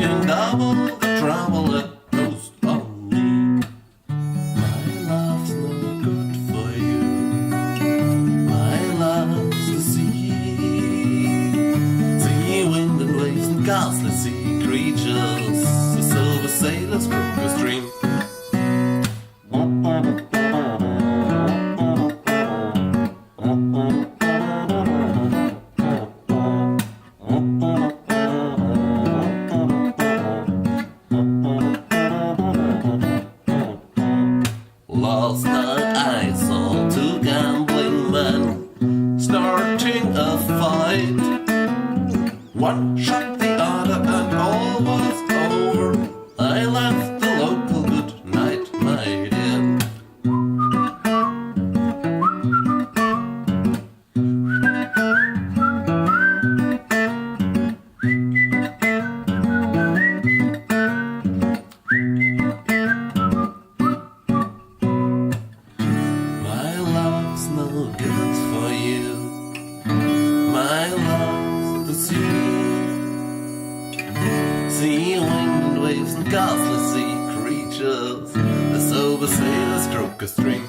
can double the trouble it knows on me. My love's no good for you. My love's the sea. Sea, wind and waves and ghastly sea creatures. The silver sailors broke a stream. Last night I saw two gambling men starting a fight. One shot the other and all was over. I left the local good night, my dear. My love's no good for you. My love's the sea. Sea, wind and waves and ghastly sea creatures. The sober sailors stroke a string.